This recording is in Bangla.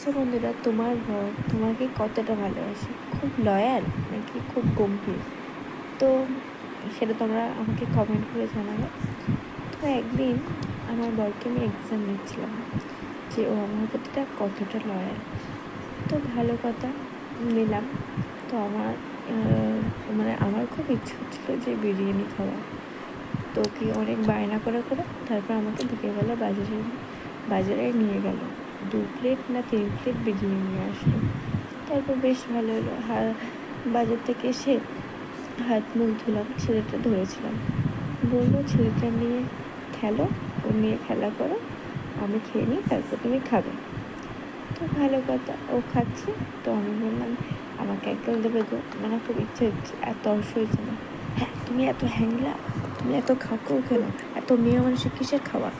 আচ্ছা বন্ধুরা, তোমার বর তোমাকে কতটা ভালোবাসে? খুব লয়াল নাকি খুব গম্ভীর? তো সেটা তোমরা আমাকে কমেন্ট করে জানাবে। তো একদিন আমার বরকে আমি এক্সাম নিচ্ছিলাম যে ও আমার প্রতিটা কতটা লয়াল। তো ভালো কথা, নিলাম। তো আমার খুব ইচ্ছে হচ্ছিলো যে বিরিয়ানি খাওয়া। তো কি অনেক বায়না করে তারপর আমাকে বিকেলবেলা বাজারে নিয়ে গেল। 2 প্লেট না 3 প্লেট বিরিয়ানি নিয়ে আসলো। তারপর বেশ ভালো হলো। বাজার থেকে এসে হাত মুখ ধুলাম, ছেলেটা ধরেছিলাম, বললো ছেলেটা নিয়ে খেলো, ও নিয়ে খেলা করো, আমি খেয়ে নিই, তারপর তুমি খাবে। তো ভালো কথা, ও খাচ্ছে। তো আমি বললাম আমাকে একগাল দেবে গো, খুব ইচ্ছে হচ্ছে, এত তর্স হয়েছে না। হ্যাঁ, তুমি এত হ্যাংলা, তুমি এত খাও কেন? এত মেয়ে মানুষের কিসের খাওয়া?